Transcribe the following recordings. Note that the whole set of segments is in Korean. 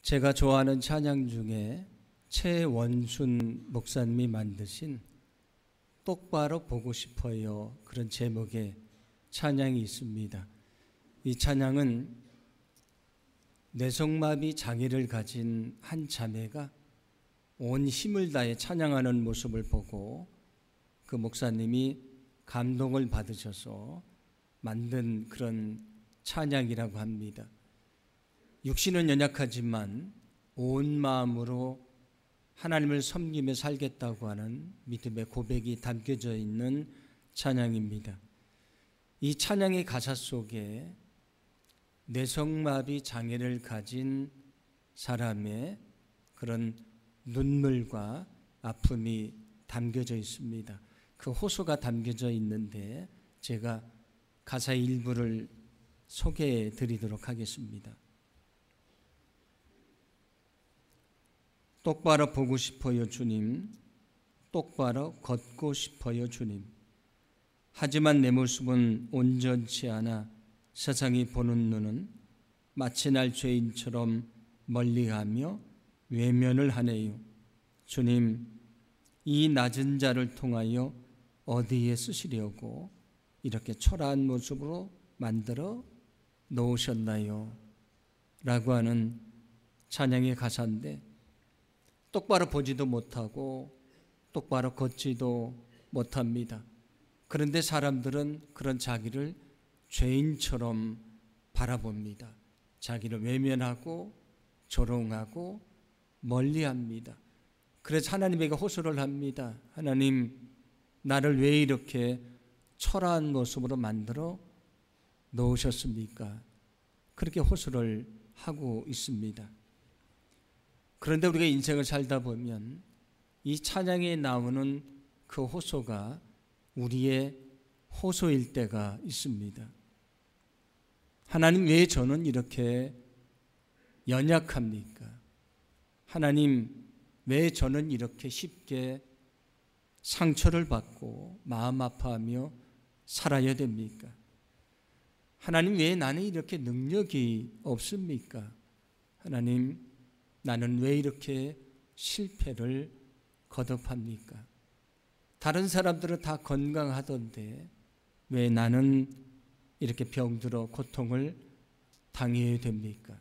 제가 좋아하는 찬양 중에 최원순 목사님이 만드신 똑바로 보고 싶어요, 그런 제목의 찬양이 있습니다. 이 찬양은 뇌성마비 장애를 가진 한 자매가 온 힘을 다해 찬양하는 모습을 보고 그 목사님이 감동을 받으셔서 만든 그런 찬양이라고 합니다. 육신은 연약하지만 온 마음으로 하나님을 섬기며 살겠다고 하는 믿음의 고백이 담겨져 있는 찬양입니다. 이 찬양의 가사 속에 뇌성마비 장애를 가진 사람의 그런 눈물과 아픔이 담겨져 있습니다. 그 호소가 담겨져 있는데 제가 가사 일부를 소개해 드리도록 하겠습니다. 똑바로 보고 싶어요 주님, 똑바로 걷고 싶어요 주님. 하지만 내 모습은 온전치 않아 세상이 보는 눈은 마치 날 죄인처럼 멀리하며 외면을 하네요. 주님, 이 낮은 자를 통하여 어디에 쓰시려고 이렇게 초라한 모습으로 만들어 놓으셨나요? 라고 하는 찬양의 가사인데, 똑바로 보지도 못하고 똑바로 걷지도 못합니다. 그런데 사람들은 그런 자기를 죄인처럼 바라봅니다. 자기를 외면하고 조롱하고 멀리합니다. 그래서 하나님에게 호소를 합니다. 하나님, 나를 왜 이렇게 초라한 모습으로 만들어 놓으셨습니까? 그렇게 호소를 하고 있습니다. 그런데 우리가 인생을 살다 보면 이 찬양에 나오는 그 호소가 우리의 호소일 때가 있습니다. 하나님, 왜 저는 이렇게 연약합니까? 하나님, 왜 저는 이렇게 쉽게 상처를 받고 마음 아파하며 살아야 됩니까? 하나님, 왜 나는 이렇게 능력이 없습니까? 하나님, 나는 왜 이렇게 실패를 거듭합니까? 다른 사람들은 다 건강하던데 왜 나는 이렇게 병들어 고통을 당해야 됩니까?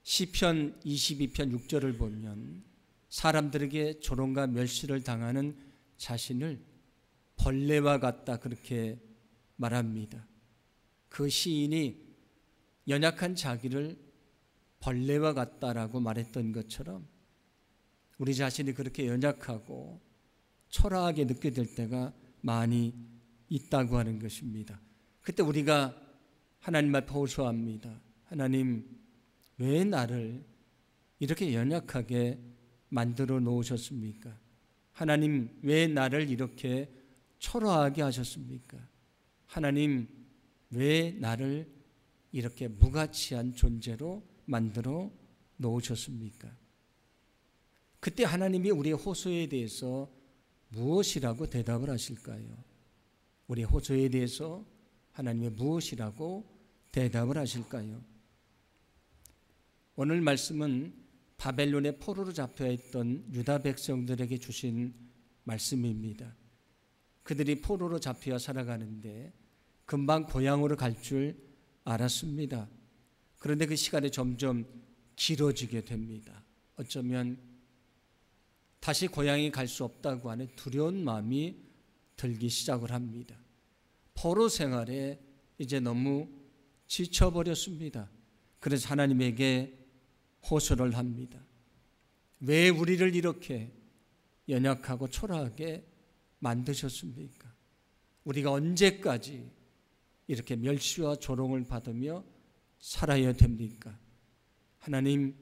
시편 22편 6절을 보면 사람들에게 조롱과 멸시를 당하는 자신을 벌레와 같다, 그렇게 말합니다. 그 시인이 연약한 자기를 벌레와 같다라고 말했던 것처럼 우리 자신이 그렇게 연약하고 초라하게 느껴질 때가 많이 있다고 하는 것입니다. 그때 우리가 하나님 앞에 호소합니다. 하나님, 왜 나를 이렇게 연약하게 만들어 놓으셨습니까? 하나님, 왜 나를 이렇게 초라하게 하셨습니까? 하나님, 왜 나를 이렇게 무가치한 존재로 만들어 놓으셨습니까? 그때 하나님이 우리의 호소에 대해서 무엇이라고 대답을 하실까요? 우리의 호소에 대해서 하나님이 무엇이라고 대답을 하실까요? 오늘 말씀은 바벨론의 포로로 잡혀 있던 유다 백성들에게 주신 말씀입니다. 그들이 포로로 잡혀 살아가는데 금방 고향으로 갈 줄 알았습니다. 그런데 그 시간이 점점 길어지게 됩니다. 어쩌면 다시 고향에 갈 수 없다고 하는 두려운 마음이 들기 시작을 합니다. 포로 생활에 이제 너무 지쳐버렸습니다. 그래서 하나님에게 호소를 합니다. 왜 우리를 이렇게 연약하고 초라하게 만드셨습니까? 우리가 언제까지 이렇게 멸시와 조롱을 받으며 살아야 됩니까? 하나님,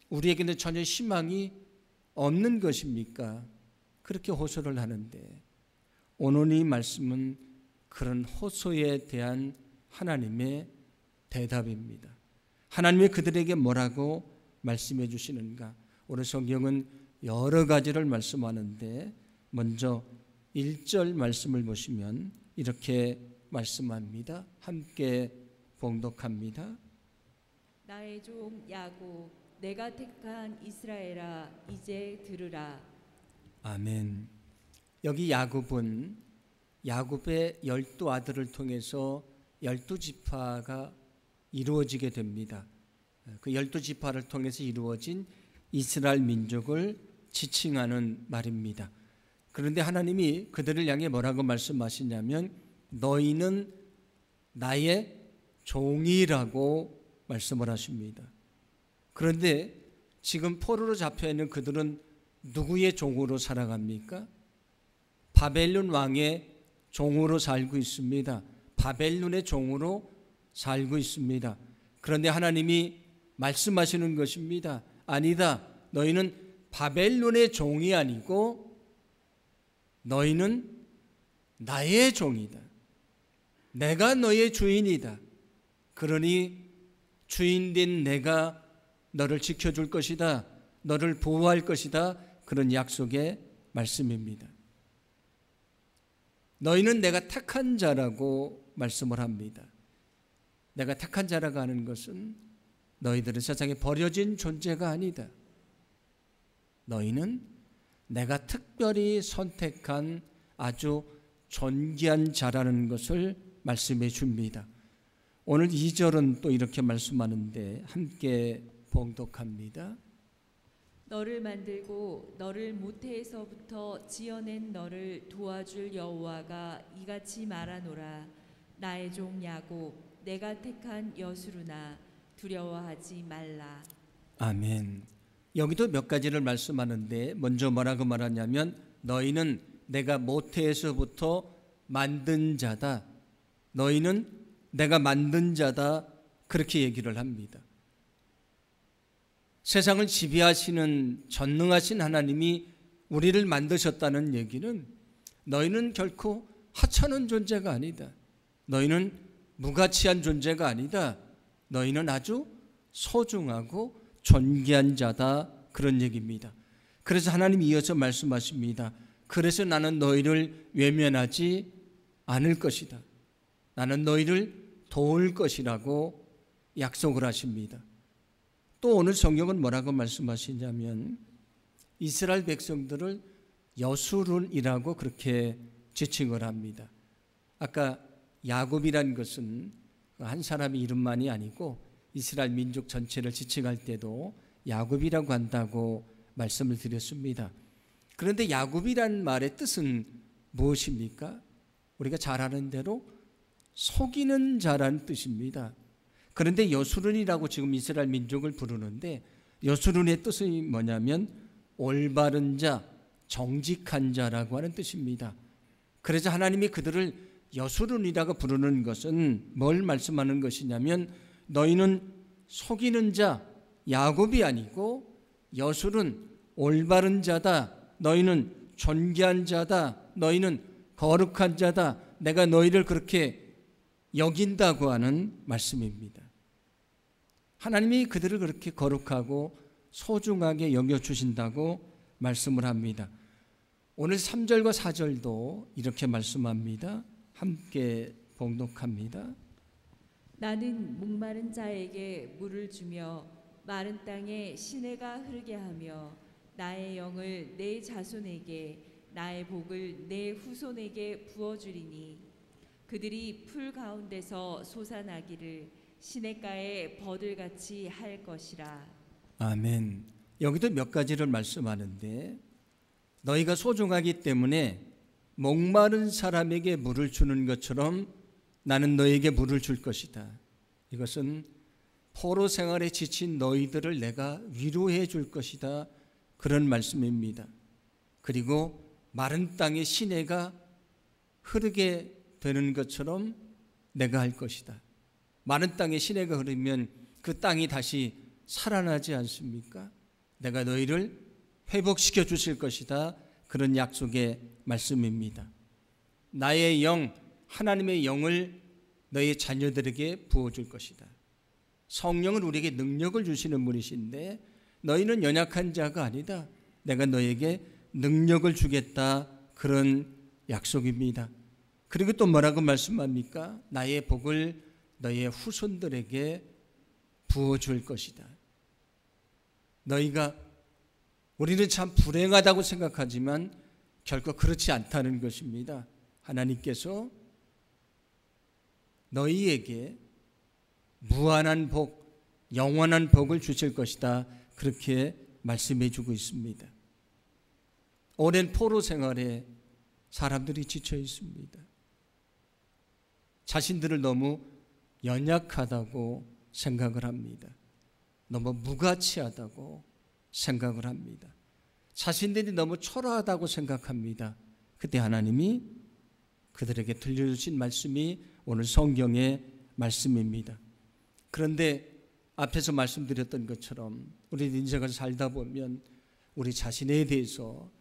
우리에게는 전혀 희망이 없는 것입니까? 그렇게 호소를 하는데 오늘 이 말씀은 그런 호소에 대한 하나님의 대답입니다. 하나님이 그들에게 뭐라고 말씀해 주시는가? 오늘 성경은 여러 가지를 말씀하는데 먼저 1절 말씀을 보시면 이렇게 말씀합니다. 함께 봉독합니다. 나의 종 야곱, 내가 택한 이스라엘아, 이제 들으라. 아멘. 여기 야곱은 야곱의 12 아들을 통해서 12지파가 이루어지게 됩니다. 그 12지파를 통해서 이루어진 이스라엘 민족을 지칭하는 말입니다. 그런데 하나님이 그들을 향해 뭐라고 말씀하시냐면 너희는 나의 종이라고 말씀을 하십니다. 그런데 지금 포로로 잡혀있는 그들은 누구의 종으로 살아갑니까? 바벨론 왕의 종으로 살고 있습니다. 바벨론의 종으로 살고 있습니다. 그런데 하나님이 말씀하시는 것입니다. 아니다. 너희는 바벨론의 종이 아니고 너희는 나의 종이다. 내가 너의 주인이다. 그러니 주인된 내가 너를 지켜줄 것이다. 너를 보호할 것이다. 그런 약속의 말씀입니다. 너희는 내가 택한 자라고 말씀을 합니다. 내가 택한 자라고 하는 것은 너희들은 세상에 버려진 존재가 아니다. 너희는 내가 특별히 선택한 아주 존귀한 자라는 것을 말씀해 줍니다. 오늘 2절은 또 이렇게 말씀하는데 함께 봉독합니다. 너를 만들고 너를 모태에서부터 지어낸 너를 도와줄 여호와가 이같이 말하노라. 나의 종 야곱, 내가 택한 여수르나 두려워하지 말라. 아멘. 여기도 몇 가지를 말씀하는데 먼저 뭐라고 말하냐면 너희는 내가 모태에서부터 만든 자다. 너희는 내가 만든 자다. 그렇게 얘기를 합니다. 세상을 지배하시는 전능하신 하나님이 우리를 만드셨다는 얘기는 너희는 결코 하찮은 존재가 아니다. 너희는 무가치한 존재가 아니다. 너희는 아주 소중하고 존귀한 자다. 그런 얘기입니다. 그래서 하나님이 이어서 말씀하십니다. 그래서 나는 너희를 외면하지 않을 것이다. 나는 너희를 도울 것이라고 약속을 하십니다. 또 오늘 성경은 뭐라고 말씀하시냐면 이스라엘 백성들을 여수룬이라고 그렇게 지칭을 합니다. 아까 야곱이란 것은 한 사람의 이름만이 아니고 이스라엘 민족 전체를 지칭할 때도 야곱이라고 한다고 말씀을 드렸습니다. 그런데 야곱이란 말의 뜻은 무엇입니까? 우리가 잘 아는 대로 속이는 자라는 뜻입니다. 그런데 여수룬이라고 지금 이스라엘 민족을 부르는데 여수룬의 뜻이 뭐냐면 올바른 자, 정직한 자라고 하는 뜻입니다. 그래서 하나님이 그들을 여수룬이라고 부르는 것은 뭘 말씀하는 것이냐면 너희는 속이는 자, 야곱이 아니고 여수룬, 올바른 자다. 너희는 존귀한 자다. 너희는 거룩한 자다. 내가 너희를 그렇게 여긴다고 하는 말씀입니다. 하나님이 그들을 그렇게 거룩하고 소중하게 여겨주신다고 말씀을 합니다. 오늘 3절과 4절도 이렇게 말씀합니다. 함께 봉독합니다. 나는 목마른 자에게 물을 주며 마른 땅에 시내가 흐르게 하며 나의 영을 내 자손에게 나의 복을 내 후손에게 부어주리니 그들이 풀 가운데서 솟아나기를 시냇가에 버들같이 할 것이라. 아멘. 여기도 몇 가지를 말씀하는데 너희가 소중하기 때문에 목마른 사람에게 물을 주는 것처럼 나는 너에게 물을 줄 것이다. 이것은 포로 생활에 지친 너희들을 내가 위로해 줄 것이다. 그런 말씀입니다. 그리고 마른 땅에 시내가 흐르게 되는 것처럼 내가 할 것이다. 마른 땅에 시내가 흐르면 그 땅이 다시 살아나지 않습니까? 내가 너희를 회복시켜 주실 것이다. 그런 약속의 말씀입니다. 나의 영, 하나님의 영을 너희 자녀들에게 부어줄 것이다. 성령은 우리에게 능력을 주시는 분이신데 너희는 연약한 자가 아니다. 내가 너에게 능력을 주겠다. 그런 약속입니다. 그리고 또 뭐라고 말씀합니까? 나의 복을 너의 후손들에게 부어줄 것이다. 너희가 우리는 참 불행하다고 생각하지만 결코 그렇지 않다는 것입니다. 하나님께서 너희에게 무한한 복, 영원한 복을 주실 것이다. 그렇게 말씀해 주고 있습니다. 오랜 포로 생활에 사람들이 지쳐 있습니다. 자신들을 너무 연약하다고 생각을 합니다. 너무 무가치하다고 생각을 합니다. 자신들이 너무 초라하다고 생각합니다. 그때 하나님이 그들에게 들려주신 말씀이 오늘 성경의 말씀입니다. 그런데 앞에서 말씀드렸던 것처럼 우리 인생을 살다 보면 우리 자신에 대해서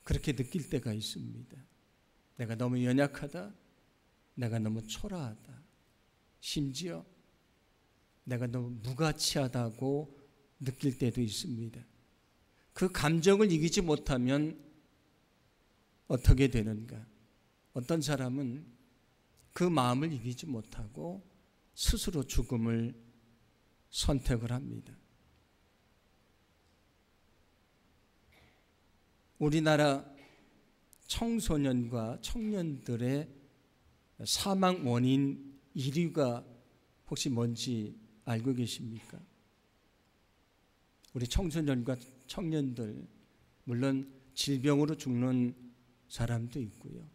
그렇게 느낄 때가 있습니다. 내가 너무 연약하다. 내가 너무 초라하다. 심지어 내가 너무 무가치하다고 느낄 때도 있습니다. 그 감정을 이기지 못하면 어떻게 되는가? 어떤 사람은 그 마음을 이기지 못하고 스스로 죽음을 선택을 합니다. 우리나라 청소년과 청년들의 사망 원인 1위가 혹시 뭔지 알고 계십니까? 우리 청소년과 청년들, 물론 질병으로 죽는 사람도 있고요.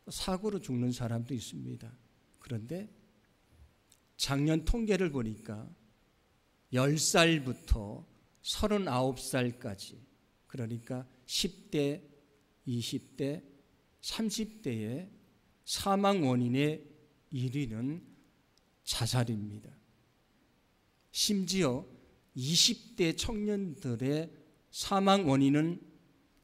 사고로 죽는 사람도 있습니다. 그런데 작년 통계를 보니까 10살부터 39살까지, 그러니까 10대, 20대, 30대의 사망 원인의 1위는 자살입니다. 심지어 20대 청년들의 사망 원인은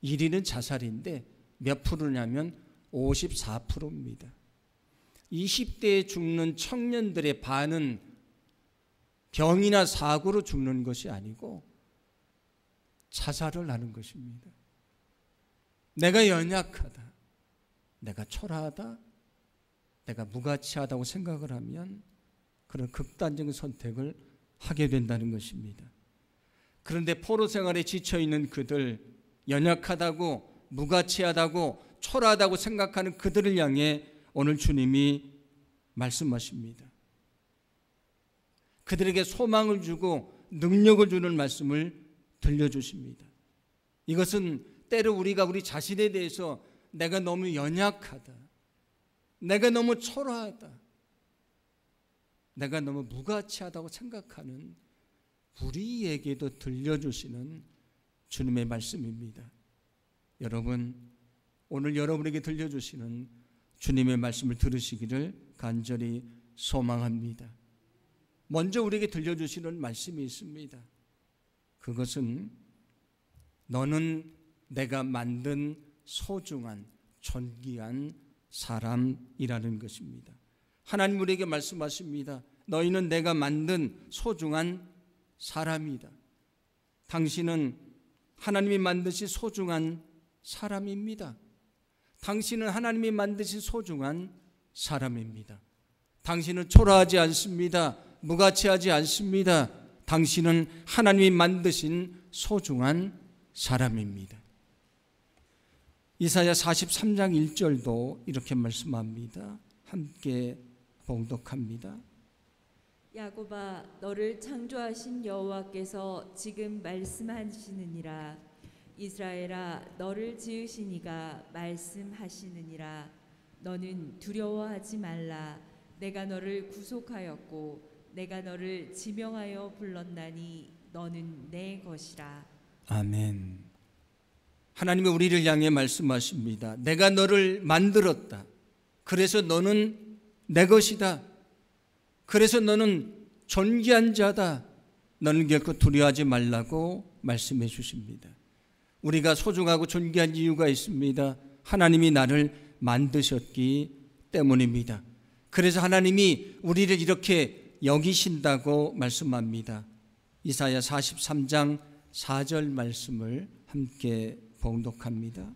1위는 자살인데 몇 프로냐면 54%입니다. 20대에 죽는 청년들의 반은 병이나 사고로 죽는 것이 아니고 자살을 하는 것입니다. 내가 연약하다, 내가 초라하다, 내가 무가치하다고 생각을 하면 그런 극단적인 선택을 하게 된다는 것입니다. 그런데 포로 생활에 지쳐있는 그들, 연약하다고 무가치하다고 초라하다고 생각하는 그들을 향해 오늘 주님이 말씀하십니다. 그들에게 소망을 주고 능력을 주는 말씀을 들려주십니다. 이것은 때로 우리가 우리 자신에 대해서 내가 너무 연약하다, 내가 너무 초라하다, 내가 너무 무가치하다고 생각하는 우리에게도 들려주시는 주님의 말씀입니다. 여러분, 오늘 여러분에게 들려주시는 주님의 말씀을 들으시기를 간절히 소망합니다. 먼저 우리에게 들려주시는 말씀이 있습니다. 그것은 너는 내가 만든 소중한 존귀한 사람이라는 것입니다. 하나님 우리에게 말씀하십니다. 너희는 내가 만든 소중한 사람이다. 당신은 하나님이 만드신 소중한 사람입니다. 당신은 하나님이 만드신 소중한 사람입니다. 당신은 초라하지 않습니다. 무가치하지 않습니다. 당신은 하나님이 만드신 소중한 사람입니다. 이사야 43장 1절도 이렇게 말씀합니다. 함께 봉독합니다. 야곱아, 너를 창조하신 여호와께서 지금 말씀하시느니라. 이스라엘아, 너를 지으신 이가 말씀하시느니라. 너는 두려워하지 말라. 내가 너를 구속하였고 내가 너를 지명하여 불렀나니 너는 내 것이라. 아멘. 하나님이 우리를 향해 말씀하십니다. 내가 너를 만들었다. 그래서 너는 내 것이다. 그래서 너는 존귀한 자다. 너는 결코 두려워하지 말라고 말씀해 주십니다. 우리가 소중하고 존귀한 이유가 있습니다. 하나님이 나를 만드셨기 때문입니다. 그래서 하나님이 우리를 이렇게 여기신다고 말씀합니다. 이사야 43장 4절 말씀을 함께 봉독합니다.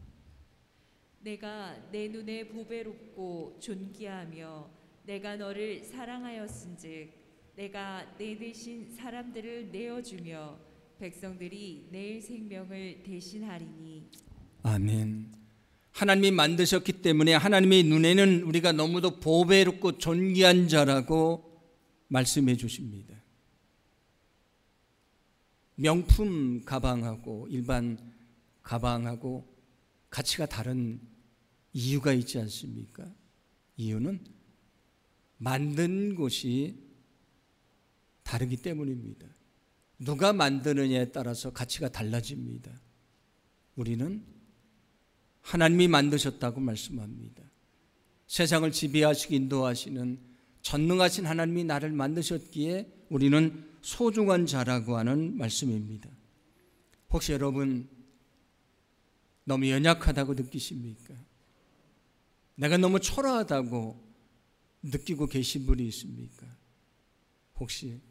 내가 내 눈에 보배롭고 존귀하며 내가 너를 사랑하였은즉 내가 내 대신 사람들을 내어주며 백성들이 내일 생명을 대신하리니. 아멘. 하나님이 만드셨기 때문에 하나님의 눈에는 우리가 너무도 보배롭고 존귀한 자라고 말씀해 주십니다. 명품 가방하고 일반 가방하고 가치가 다른 이유가 있지 않습니까? 이유는 만든 곳이 다르기 때문입니다. 누가 만드느냐에 따라서 가치가 달라집니다. 우리는 하나님이 만드셨다고 말씀합니다. 세상을 지배하시고 인도하시는 전능하신 하나님이 나를 만드셨기에 우리는 소중한 자라고 하는 말씀입니다. 혹시 여러분 너무 연약하다고 느끼십니까? 내가 너무 초라하다고 느끼고 계신 분이 있습니까? 혹시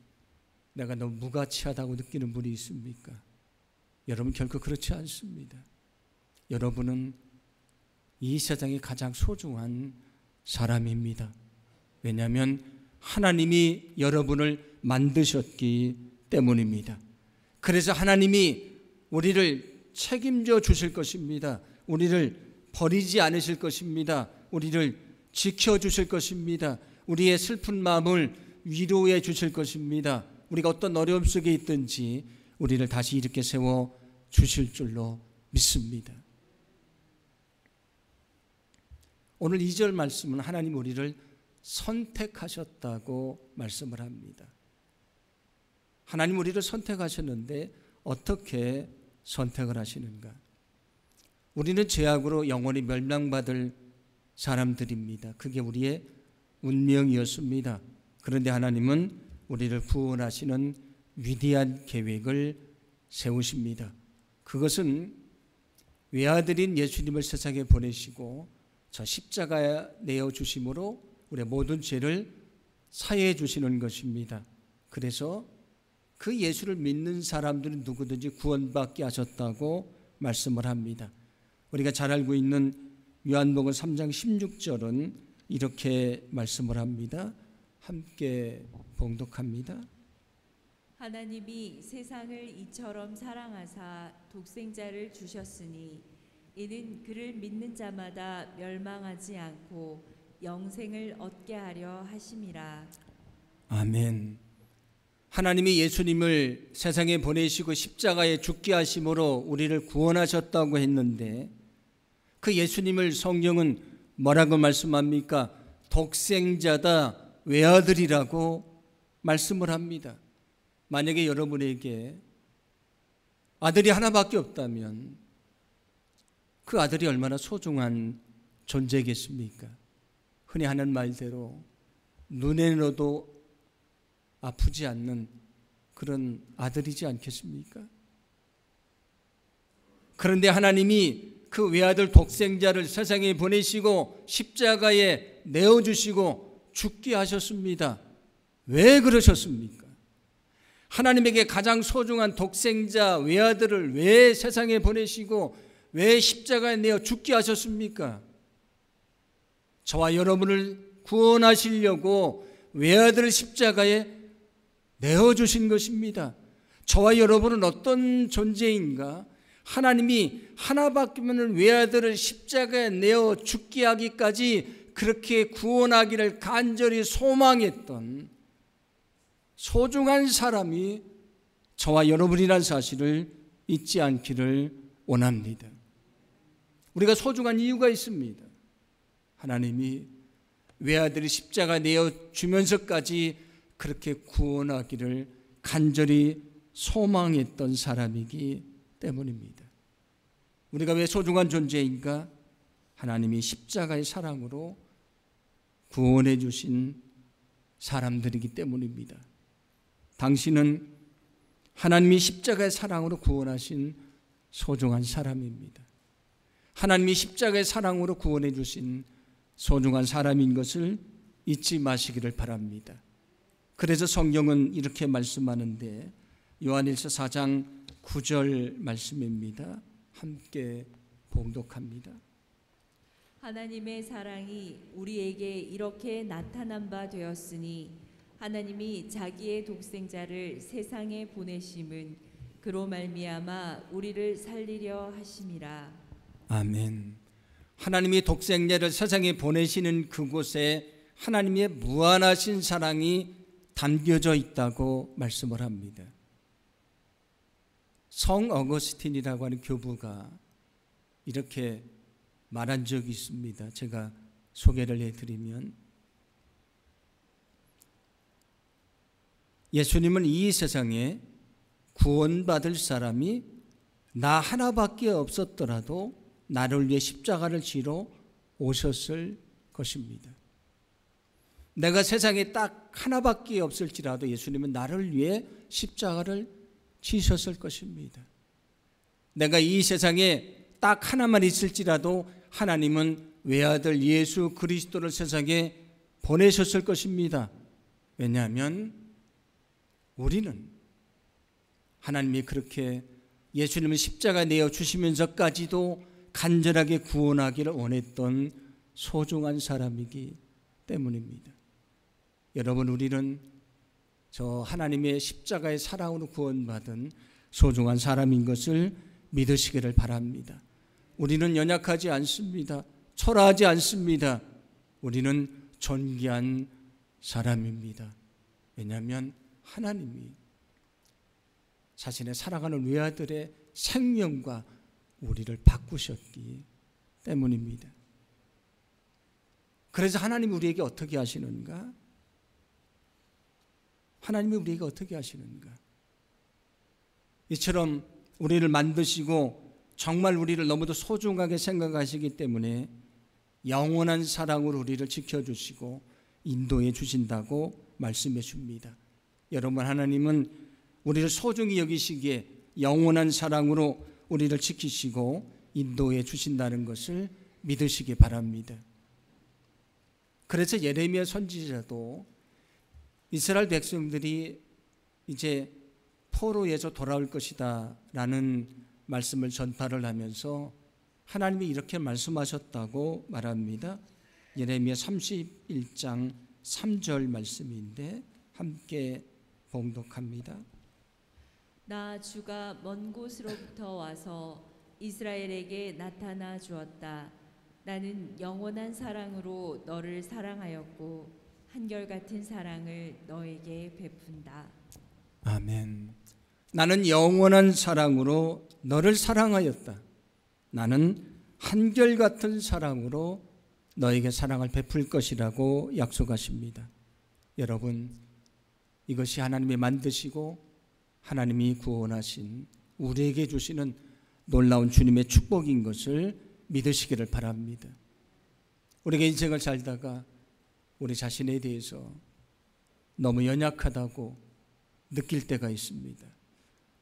내가 너무 무가치하다고 느끼는 분이 있습니까? 여러분 결코 그렇지 않습니다. 여러분은 이 세상에 가장 소중한 사람입니다. 왜냐하면 하나님이 여러분을 만드셨기 때문입니다. 그래서 하나님이 우리를 책임져 주실 것입니다. 우리를 버리지 않으실 것입니다. 우리를 지켜주실 것입니다. 우리의 슬픈 마음을 위로해 주실 것입니다. 우리가 어떤 어려움 속에 있든지 우리를 다시 이렇게 세워 주실 줄로 믿습니다. 오늘 2절 말씀은 하나님 우리를 선택하셨다고 말씀을 합니다. 하나님 우리를 선택하셨는데 어떻게 선택을 하시는가? 우리는 죄악으로 영원히 멸망받을 사람들입니다. 그게 우리의 운명이었습니다. 그런데 하나님은 우리를 구원하시는 위대한 계획을 세우십니다. 그것은 외아들인 예수님을 세상에 보내시고 저 십자가에 내어주심으로 우리의 모든 죄를 사해해 주시는 것입니다. 그래서 그 예수를 믿는 사람들은 누구든지 구원받게 하셨다고 말씀을 합니다. 우리가 잘 알고 있는 요한복음 3장 16절은 이렇게 말씀을 합니다. 함께 봉독합니다. 하나님이 세상을 이처럼 사랑하사 독생자를 주셨으니 이는 그를 믿는 자마다 멸망하지 않고 영생을 얻게 하려 하심이라. 아멘. 하나님이 예수님을 세상에 보내시고 십자가에 죽게 하심으로 우리를 구원하셨다고 했는데 그 예수님을 성경은 뭐라고 말씀합니까? 독생자다, 외아들이라고 말씀을 합니다. 만약에 여러분에게 아들이 하나밖에 없다면 그 아들이 얼마나 소중한 존재겠습니까? 흔히 하는 말대로 눈에 넣어도 아프지 않는 그런 아들이지 않겠습니까? 그런데 하나님이 그 외아들 독생자를 세상에 보내시고 십자가에 내어주시고 죽게 하셨습니다. 왜 그러셨습니까? 하나님에게 가장 소중한 독생자 외아들을 왜 세상에 보내시고 왜 십자가에 내어 죽게 하셨습니까? 저와 여러분을 구원하시려고 외아들을 십자가에 내어주신 것입니다. 저와 여러분은 어떤 존재인가? 하나님이 하나밖에 없는 외아들을 십자가에 내어 죽게 하기까지 그렇게 구원하기를 간절히 소망했던 소중한 사람이 저와 여러분이라는 사실을 잊지 않기를 원합니다. 우리가 소중한 이유가 있습니다. 하나님이 외아들이 십자가 내어주면서까지 그렇게 구원하기를 간절히 소망했던 사람이기 때문입니다. 우리가 왜 소중한 존재인가? 하나님이 십자가의 사랑으로 구원해 주신 사람들이기 때문입니다. 당신은 하나님이 십자가의 사랑으로 구원하신 소중한 사람입니다. 하나님이 십자가의 사랑으로 구원해 주신 소중한 사람인 것을 잊지 마시기를 바랍니다. 그래서 성경은 이렇게 말씀하는데 요한일서 4장 9절 말씀입니다. 함께 봉독합니다. 하나님의 사랑이 우리에게 이렇게 나타난 바 되었으니 하나님이 자기의 독생자를 세상에 보내심은 그로 말미암아 우리를 살리려 하심이라. 아멘. 하나님이 독생자를 세상에 보내시는 그곳에 하나님의 무한하신 사랑이 담겨져 있다고 말씀을 합니다. 성 어거스틴이라고 하는 교부가 이렇게 말한 적이 있습니다. 제가 소개를 해드리면, 예수님은 이 세상에 구원받을 사람이 나 하나밖에 없었더라도 나를 위해 십자가를 지러 오셨을 것입니다. 내가 세상에 딱 하나밖에 없을지라도 예수님은 나를 위해 십자가를 지셨을 것입니다. 내가 이 세상에 딱 하나만 있을지라도 하나님은 외아들 예수 그리스도를 세상에 보내셨을 것입니다. 왜냐하면 우리는 하나님이 그렇게 예수님을 십자가에 내어 주시면서까지도 간절하게 구원하기를 원했던 소중한 사람이기 때문입니다. 여러분, 우리는 저 하나님의 십자가의 사랑으로 구원받은 소중한 사람인 것을 믿으시기를 바랍니다. 우리는 연약하지 않습니다. 초라하지 않습니다. 우리는 존귀한 사람입니다. 왜냐하면 하나님이 자신의 사랑하는 외아들의 생명과 우리를 바꾸셨기 때문입니다. 그래서 하나님이 우리에게 어떻게 하시는가? 하나님이 우리에게 어떻게 하시는가? 이처럼 우리를 만드시고 정말 우리를 너무도 소중하게 생각하시기 때문에 영원한 사랑으로 우리를 지켜주시고 인도해 주신다고 말씀해 줍니다. 여러분, 하나님은 우리를 소중히 여기시기에 영원한 사랑으로 우리를 지키시고 인도해 주신다는 것을 믿으시기 바랍니다. 그래서 예레미야 선지자도 이스라엘 백성들이 이제 포로에서 돌아올 것이다 라는 말씀을 전파를 하면서 하나님이 이렇게 말씀하셨다고 말합니다. 예레미야 31장 3절 말씀인데 함께 봉독합니다. 나 주가 먼 곳으로부터 와서 이스라엘에게 나타나 주었다. 나는 영원한 사랑으로 너를 사랑하였고 한결같은 사랑을 너에게 베푼다. 아멘. 나는 영원한 사랑으로 너를 사랑하였다. 나는 한결같은 사랑으로 너에게 사랑을 베풀 것이라고 약속하십니다. 여러분, 이것이 하나님이 만드시고 하나님이 구원하신 우리에게 주시는 놀라운 주님의 축복인 것을 믿으시기를 바랍니다. 우리가 인생을 살다가 우리 자신에 대해서 너무 연약하다고 느낄 때가 있습니다.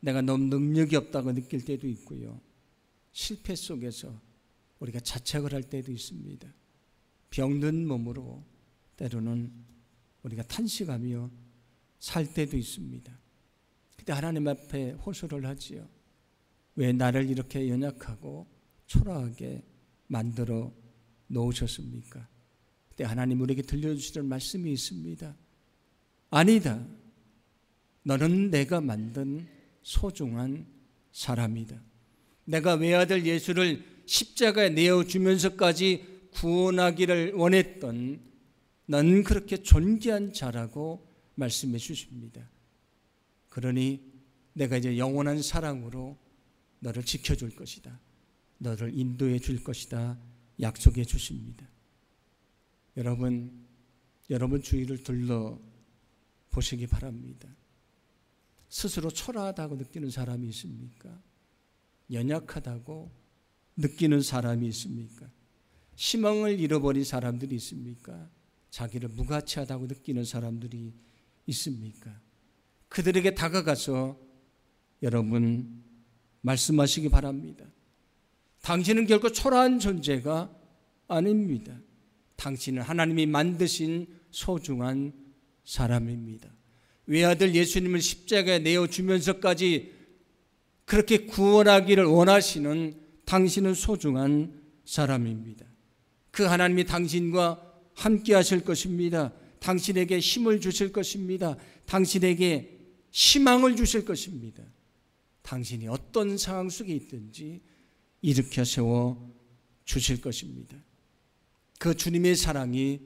내가 너무 능력이 없다고 느낄 때도 있고요. 실패 속에서 우리가 자책을 할 때도 있습니다. 병든 몸으로 때로는 우리가 탄식하며 살 때도 있습니다. 그때 하나님 앞에 호소를 하지요. 왜 나를 이렇게 연약하고 초라하게 만들어 놓으셨습니까? 그때 하나님 우리에게 들려주시는 말씀이 있습니다. 아니다. 너는 내가 만든 소중한 사람이다. 내가 외아들 예수를 십자가에 내어주면서까지 구원하기를 원했던 넌 그렇게 존귀한 자라고 말씀해 주십니다. 그러니 내가 이제 영원한 사랑으로 너를 지켜줄 것이다. 너를 인도해 줄 것이다. 약속해 주십니다. 여러분 주위를 둘러보시기 바랍니다. 스스로 초라하다고 느끼는 사람이 있습니까? 연약하다고 느끼는 사람이 있습니까? 희망을 잃어버린 사람들이 있습니까? 자기를 무가치하다고 느끼는 사람들이 있습니까? 그들에게 다가가서 여러분 말씀하시기 바랍니다. 당신은 결코 초라한 존재가 아닙니다. 당신은 하나님이 만드신 소중한 사람입니다. 외아들 예수님을 십자가에 내어주면서까지 그렇게 구원하기를 원하시는 당신은 소중한 사람입니다. 그 하나님이 당신과 함께 하실 것입니다. 당신에게 힘을 주실 것입니다. 당신에게 희망을 주실 것입니다. 당신이 어떤 상황 속에 있든지 일으켜 세워 주실 것입니다. 그 주님의 사랑이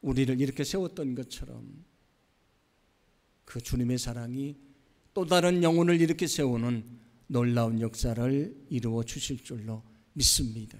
우리를 이렇게 세웠던 것처럼 그 주님의 사랑이 또 다른 영혼을 이렇게 세우는 놀라운 역사를 이루어 주실 줄로 믿습니다.